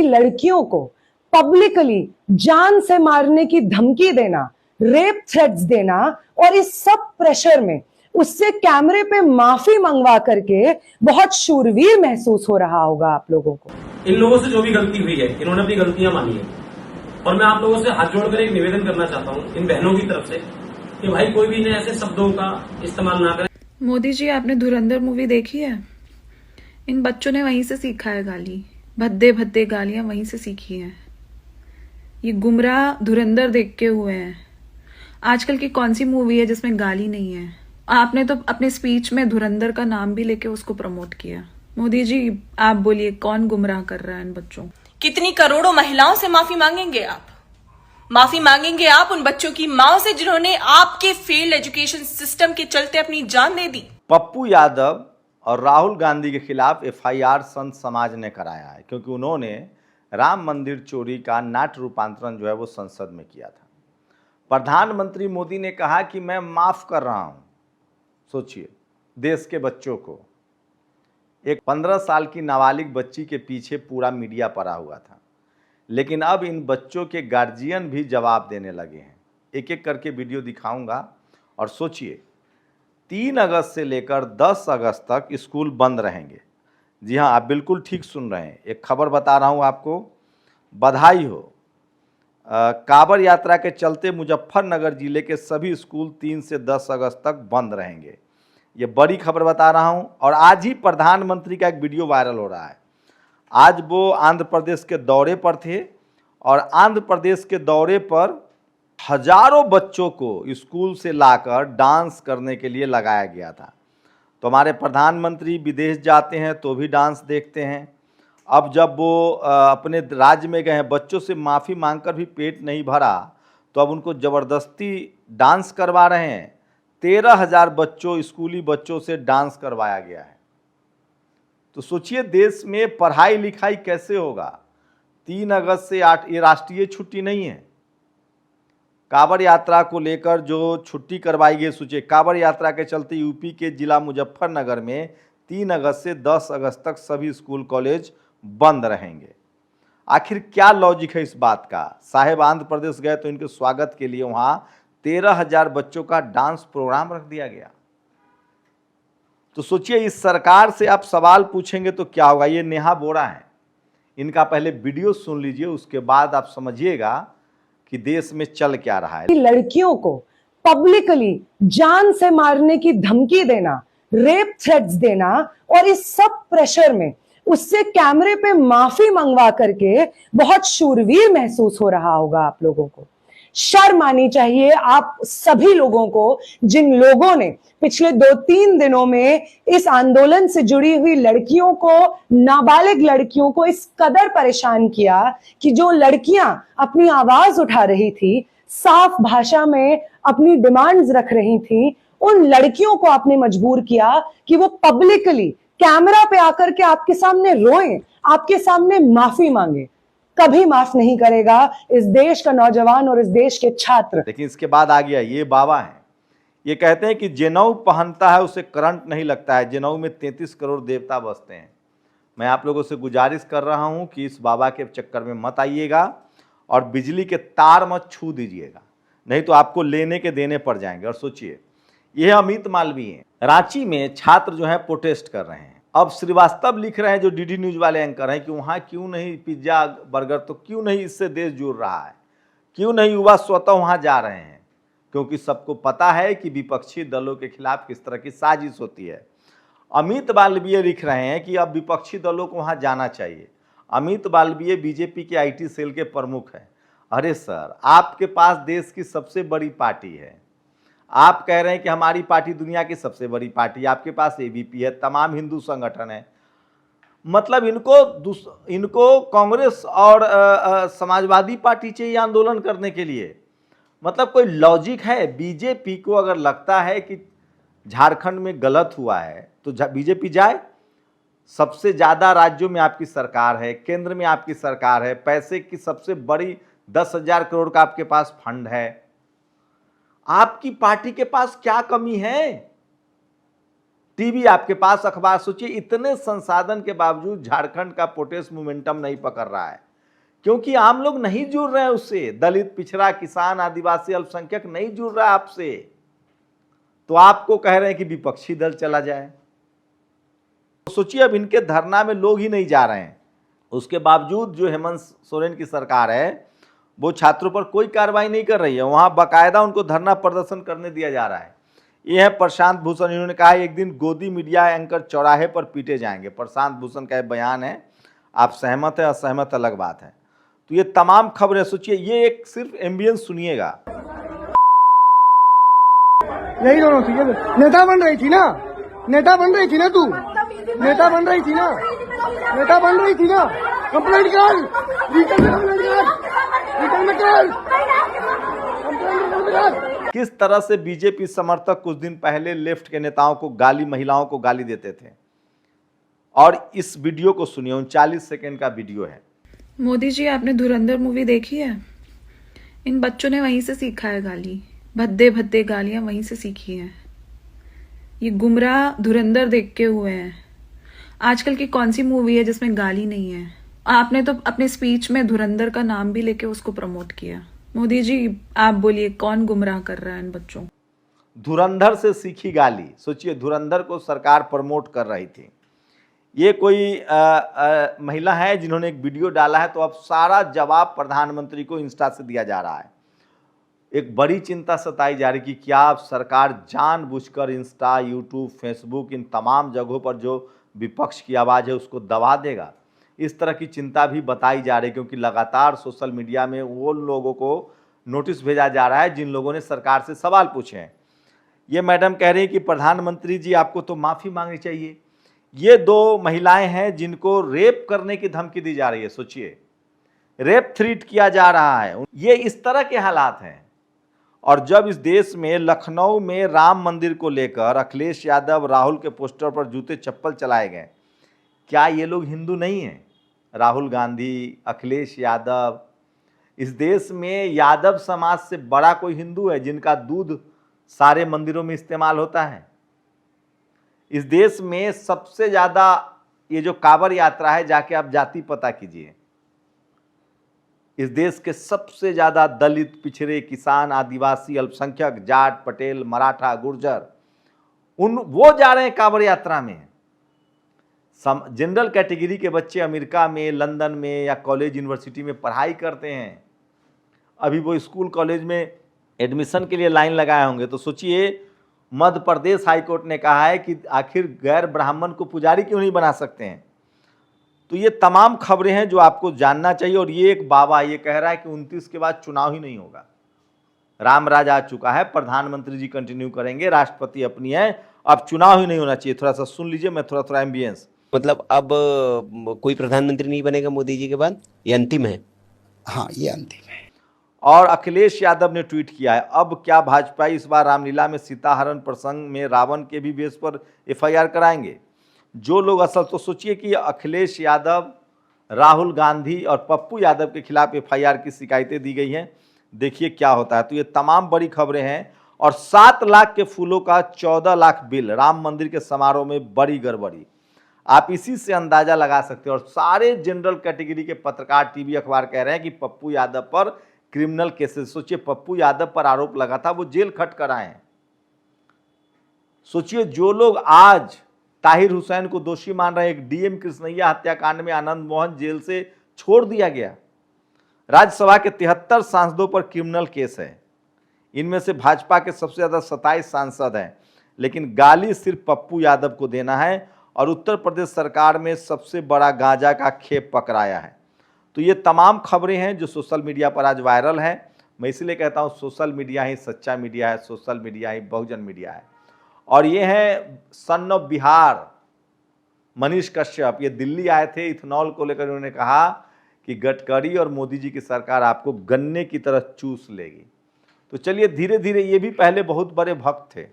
लड़कियों को पब्लिकली जान से मारने की धमकी देना, रेप थ्रेट्स देना और इस सब प्रेशर में उससे कैमरे पे माफी मंगवा करके बहुत शूरवीर महसूस हो रहा होगा आप लोगों को। इन लोगों से जो भी गलती हुई है, इन्होंने अपनी गलतियां मानी है और मैं आप लोगों से हाथ जोड़कर एक निवेदन करना चाहता हूं इन बहनों की तरफ से कि भाई कोई भी इन्हें ऐसे शब्दों का इस्तेमाल ना करे। मोदी जी, आपने धुरंधर मूवी देखी है? इन बच्चों ने वहीं से सीखा है गाली, भद्दे भद्दे गालियां वहीं से सीखी हैं। ये गुमराह धुरंधर देख के हुए हैं। आजकल की कौन सी मूवी है जिसमें गाली नहीं है? आपने तो अपने स्पीच में धुरंधर का नाम भी लेके उसको प्रमोट किया। मोदी जी, आप बोलिए, कौन गुमराह कर रहा है इन बच्चों? कितनी करोड़ों महिलाओं से माफी मांगेंगे आप? माफी मांगेंगे आप उन बच्चों की मां से जिन्होंने आपके फेल्ड एजुकेशन सिस्टम के चलते अपनी जान दे दी। पप्पू यादव और राहुल गांधी के खिलाफ एफआईआर संत समाज ने कराया है, क्योंकि उन्होंने राम मंदिर चोरी का नाट्य रूपांतरण जो है वो संसद में किया था। प्रधानमंत्री मोदी ने कहा कि मैं माफ कर रहा हूं। सोचिए, देश के बच्चों को, एक 15 साल की नाबालिग बच्ची के पीछे पूरा मीडिया पड़ा हुआ था, लेकिन अब इन बच्चों के गार्जियन भी जवाब देने लगे हैं। एक एक करके वीडियो दिखाऊंगा और सोचिए, 3 अगस्त से लेकर 10 अगस्त तक स्कूल बंद रहेंगे। जी हाँ, आप बिल्कुल ठीक सुन रहे हैं, एक खबर बता रहा हूँ आपको, बधाई हो। कांवड़ यात्रा के चलते मुजफ्फरनगर जिले के सभी स्कूल 3 से 10 अगस्त तक बंद रहेंगे। ये बड़ी खबर बता रहा हूँ। और आज ही प्रधानमंत्री का एक वीडियो वायरल हो रहा है। आज वो आंध्र प्रदेश के दौरे पर थे और आंध्र प्रदेश के दौरे पर हजारों बच्चों को स्कूल से लाकर डांस करने के लिए लगाया गया था। तो हमारे प्रधानमंत्री विदेश जाते हैं तो भी डांस देखते हैं। अब जब वो अपने राज्य में गए हैं, बच्चों से माफ़ी मांगकर भी पेट नहीं भरा, तो अब उनको ज़बरदस्ती डांस करवा रहे हैं। 13,000 बच्चों, स्कूली बच्चों से डांस करवाया गया है। तो सोचिए, देश में पढ़ाई लिखाई कैसे होगा? 3 अगस्त से 8, ये राष्ट्रीय छुट्टी नहीं है। कांवड़ यात्रा को लेकर जो छुट्टी करवाई गई, सोचिए, कांवड़ यात्रा के चलते यूपी के जिला मुजफ्फरनगर में 3 अगस्त से 10 अगस्त तक सभी स्कूल कॉलेज बंद रहेंगे। आखिर क्या लॉजिक है इस बात का? साहेब आंध्र प्रदेश गए तो इनके स्वागत के लिए वहां 13,000 बच्चों का डांस प्रोग्राम रख दिया गया। तो सोचिए, इस सरकार से आप सवाल पूछेंगे तो क्या होगा? ये नेहा बोरा है, इनका पहले वीडियो सुन लीजिए, उसके बाद आप समझिएगा कि देश में चल क्या रहा है। लड़कियों को पब्लिकली जान से मारने की धमकी देना, रेप थ्रेट्स देना और इस सब प्रेशर में उससे कैमरे पे माफी मंगवा करके बहुत शूरवीर महसूस हो रहा होगा आप लोगों को। शर्म आनी चाहिए आप सभी लोगों को, जिन लोगों ने पिछले 2-3 दिनों में इस आंदोलन से जुड़ी हुई लड़कियों को, नाबालिग लड़कियों को इस कदर परेशान किया कि जो लड़कियां अपनी आवाज उठा रही थी, साफ भाषा में अपनी डिमांड्स रख रही थी, उन लड़कियों को आपने मजबूर किया कि वो पब्लिकली कैमरा पे आकर के आपके सामने रोएं, आपके सामने माफी मांगे। कभी माफ नहीं करेगा इस देश का नौजवान और इस देश के छात्र। लेकिन इसके बाद आ गया, ये बाबा हैं, ये कहते हैं कि जनेऊ पहनता है उसे करंट नहीं लगता है। जनेऊ में 33 करोड़ देवता बसते हैं। मैं आप लोगों से गुजारिश कर रहा हूं कि इस बाबा के चक्कर में मत आइएगा और बिजली के तार मत छू दीजिएगा, नहीं तो आपको लेने के देने पड़ जाएंगे। और सोचिए, यह अमित मालवीय हैं, रांची में छात्र जो है प्रोटेस्ट कर रहे हैं। अब श्रीवास्तव लिख रहे हैं, जो डीडी न्यूज वाले एंकर हैं, कि वहाँ क्यों नहीं पिज्जा बर्गर, तो क्यों नहीं इससे देश जुड़ रहा है, क्यों नहीं युवा स्वतः वहाँ जा रहे हैं? क्योंकि सबको पता है कि विपक्षी दलों के खिलाफ किस तरह की साजिश होती है। अमित मालवीय लिख रहे हैं कि अब विपक्षी दलों को वहाँ जाना चाहिए। अमित मालवीय बीजेपी के IT सेल के प्रमुख हैं। अरे सर, आपके पास देश की सबसे बड़ी पार्टी है, आप कह रहे हैं कि हमारी पार्टी दुनिया की सबसे बड़ी पार्टी, आपके पास ABP है, तमाम हिंदू संगठन है, मतलब इनको कांग्रेस और समाजवादी पार्टी चाहिए आंदोलन करने के लिए। मतलब कोई लॉजिक है? बीजेपी को अगर लगता है कि झारखंड में गलत हुआ है तो बीजेपी जाए। सबसे ज़्यादा राज्यों में आपकी सरकार है, केंद्र में आपकी सरकार है, पैसे की सबसे बड़ी 10,000 करोड़ का आपके पास फंड है। आपकी पार्टी के पास क्या कमी है? टीवी आपके पास, अखबार, सोचिए, इतने संसाधन के बावजूद झारखंड का प्रोटेस्ट मोमेंटम नहीं पकड़ रहा है। क्योंकि आम लोग नहीं जुड़ रहे हैं उससे, दलित, पिछड़ा, किसान, आदिवासी, अल्पसंख्यक नहीं जुड़ रहा है आपसे। तो आपको कह रहे हैं कि विपक्षी दल चला जाए। तो सोचिए, अब इनके धरना में लोग ही नहीं जा रहे हैं, उसके बावजूद जो हेमंत सोरेन की सरकार है वो छात्रों पर कोई कार्रवाई नहीं कर रही है। वहां बाकायदा उनको धरना प्रदर्शन करने दिया जा रहा है। ये है प्रशांत भूषण, इन्होंने कहा एक दिन गोदी मीडिया एंकर चौराहे पर पीटे जाएंगे। प्रशांत भूषण का बयान है, आप सहमत है असहमत अलग बात है। तो ये तमाम खबरें, सोचिए, ये एक सिर्फ एम्बियंस सुनिएगा। यही दोनों थी, नेता बन रही थी ना, नेता बन रही थी ना, तू नेता बन रही थी ना, नेता बन रही थी ना, कंप्लेंट कर, रिटर्न में कंप्लेंट कर, रिटर्न में कर, कंप्लेंट कर। किस तरह से बीजेपी समर्थक कुछ दिन पहले लेफ्ट के नेताओं को गाली, महिलाओं को गाली देते थे। और इस वीडियो को सुनिए, 39 सेकंड का वीडियो है। मोदी जी, आपने धुरंधर मूवी देखी है? इन बच्चों ने वहीं से सीखा है गाली, भद्दे भद्दे गालियां वहीं से सीखी हैं। ये गुमराह धुरंधर देख के हुए हैं। आजकल की कौन सी मूवी है जिसमें गाली नहीं है? आपने तो अपने स्पीच में धुरंधर का नाम भी लेके उसको प्रमोट किया। मोदी जी, आप बोलिए, कौन गुमराह कर रहा है इन बच्चों? धुरंधर से सीखी गाली। सोचिए, धुरंधर को सरकार प्रमोट कर रही थी। ये कोई महिला है जिन्होंने एक वीडियो डाला है, तो अब सारा जवाब प्रधानमंत्री को इंस्टा से दिया जा रहा है। एक बड़ी चिंता सताई जा रही कि क्या अब सरकार जानबूझकर इंस्टा, यूट्यूब, फेसबुक, इन तमाम जगहों पर जो विपक्ष की आवाज़ है उसको दबा देगा। इस तरह की चिंता भी बताई जा रही, क्योंकि लगातार सोशल मीडिया में वो लोगों को नोटिस भेजा जा रहा है जिन लोगों ने सरकार से सवाल पूछे हैं। ये मैडम कह रही है कि प्रधानमंत्री जी, आपको तो माफ़ी मांगनी चाहिए। ये दो महिलाएं हैं जिनको रेप करने की धमकी दी जा रही है। सोचिए, रेप थ्रेट किया जा रहा है। ये इस तरह के हालात हैं। और जब इस देश में लखनऊ में राम मंदिर को लेकर अखिलेश यादव, राहुल के पोस्टर पर जूते चप्पल चलाए गए, क्या ये लोग हिंदू नहीं हैं? राहुल गांधी, अखिलेश यादव, इस देश में यादव समाज से बड़ा कोई हिंदू है जिनका दूध सारे मंदिरों में इस्तेमाल होता है? इस देश में सबसे ज़्यादा ये जो कांवड़ यात्रा है, जाके आप जाति पता कीजिए। इस देश के सबसे ज़्यादा दलित, पिछड़े, किसान, आदिवासी, अल्पसंख्यक, जाट, पटेल, मराठा, गुर्जर, वो जा रहे हैं कांवड़ यात्रा में। जनरल कैटेगरी के बच्चे अमेरिका में, लंदन में या कॉलेज, यूनिवर्सिटी में पढ़ाई करते हैं। अभी वो स्कूल, कॉलेज में एडमिशन के लिए लाइन लगाए होंगे। तो सोचिए, मध्य प्रदेश हाईकोर्ट ने कहा है कि आखिर गैर ब्राह्मण को पुजारी क्यों नहीं बना सकते हैं। तो ये तमाम खबरें हैं जो आपको जानना चाहिए। और ये एक बाबा ये कह रहा है कि 29 के बाद चुनाव ही नहीं होगा, रामराज आ चुका है, प्रधानमंत्री जी कंटिन्यू करेंगे, राष्ट्रपति अपनी है, अब चुनाव ही नहीं होना चाहिए। थोड़ा सा सुन लीजिए, मैं थोड़ा एम्बियंस। मतलब अब कोई प्रधानमंत्री नहीं बनेगा मोदी जी के बाद, ये अंतिम है? हाँ, ये अंतिम है। और अखिलेश यादव ने ट्वीट किया है, अब क्या भाजपा इस बार रामलीला में सीताहरण प्रसंग में रावण के भी बेस पर एफआईआर कराएंगे? जो लोग असल, तो सोचिए कि अखिलेश यादव, राहुल गांधी और पप्पू यादव के खिलाफ एफआईआर की शिकायतें दी गई हैं। देखिए क्या होता है। तो ये तमाम बड़ी खबरें हैं। और 7 लाख के फूलों का 14 लाख बिल, राम मंदिर के समारोह में बड़ी गड़बड़ी। आप इसी से अंदाजा लगा सकते हो। और सारे जनरल कैटेगरी के पत्रकार, टीवी, अखबार कह रहे हैं कि पप्पू यादव पर क्रिमिनल केसेस। सोचिए, पप्पू यादव पर आरोप लगा था, वो जेल खट कर आए हैं। सोचिए, जो लोग आज ताहिर हुसैन को दोषी मान रहे हैं, एक डीएम कृष्णैया हत्याकांड में आनंद मोहन जेल से छोड़ दिया गया। राज्यसभा के 73 सांसदों पर क्रिमिनल केस है। इनमें से भाजपा के सबसे ज्यादा 27 सांसद हैं। लेकिन गाली सिर्फ पप्पू यादव को देना है। और उत्तर प्रदेश सरकार में सबसे बड़ा गांजा का खेप पकड़ाया है। तो ये तमाम खबरें हैं जो सोशल मीडिया पर आज वायरल हैं। मैं इसलिए कहता हूँ, सोशल मीडिया ही सच्चा मीडिया है, सोशल मीडिया ही बहुजन मीडिया है। और ये है सन ऑफ बिहार, मनीष कश्यप। ये दिल्ली आए थे, इथेनॉल को लेकर उन्होंने कहा कि गडकरी और मोदी जी की सरकार आपको गन्ने की तरह चूस लेगी। तो चलिए, धीरे धीरे, ये भी पहले बहुत बड़े भक्त थे।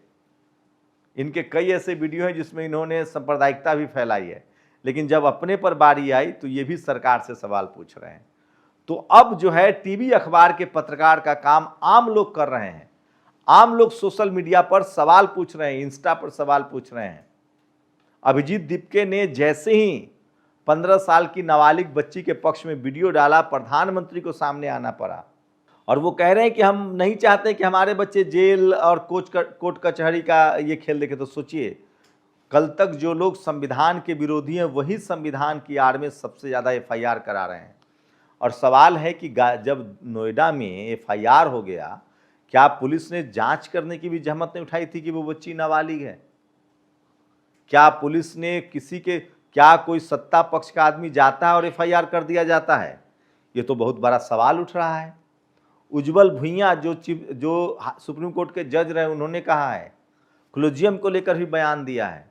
इनके कई ऐसे वीडियो हैं जिसमें इन्होंने सांप्रदायिकता भी फैलाई है। लेकिन जब अपने पर बारी आई तो ये भी सरकार से सवाल पूछ रहे हैं। तो अब जो है, टीवी, अखबार के पत्रकार का काम आम लोग कर रहे हैं। आम लोग सोशल मीडिया पर सवाल पूछ रहे हैं, इंस्टा पर सवाल पूछ रहे हैं। अभिजीत दीपके ने जैसे ही 15 साल की नाबालिग बच्ची के पक्ष में वीडियो डाला, प्रधानमंत्री को सामने आना पड़ा और वो कह रहे हैं कि हम नहीं चाहते कि हमारे बच्चे जेल और कोर्ट कचहरी का ये खेल देखें। तो सोचिए, कल तक जो लोग संविधान के विरोधी हैं वही संविधान की आड़ में सबसे ज़्यादा FIR करा रहे हैं। और सवाल है कि जब नोएडा में FIR हो गया, क्या पुलिस ने जांच करने की भी जहमत नहीं उठाई थी कि वो बच्ची नाबालिग है? क्या पुलिस ने क्या कोई सत्ता पक्ष का आदमी जाता है और FIR कर दिया जाता है? ये तो बहुत बड़ा सवाल उठ रहा है। उज्जवल भुइयां जो सुप्रीम कोर्ट के जज रहे, उन्होंने कहा है, कोलिजियम को लेकर भी बयान दिया है।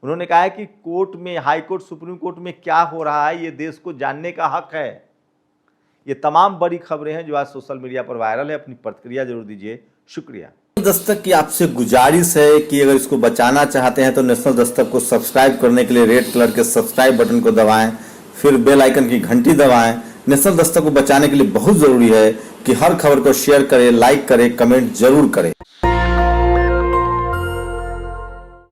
उन्होंने कहा है कि कोर्ट में, हाई कोर्ट, सुप्रीम कोर्ट में क्या हो रहा है ये देश को जानने का हक है। ये तमाम बड़ी खबरें हैं जो आज सोशल मीडिया पर वायरल है। अपनी प्रतिक्रिया जरूर दीजिए। शुक्रिया। दस्तक की आपसे गुजारिश है कि अगर इसको बचाना चाहते हैं तो नेशनल दस्तक को सब्सक्राइब करने के लिए रेड कलर के सब्सक्राइब बटन को दबाएं, फिर बेल आइकन की घंटी दबाएं। नेशनल दस्तक को बचाने के लिए बहुत जरूरी है कि हर खबर को शेयर करें, लाइक करें, कमेंट जरूर करें।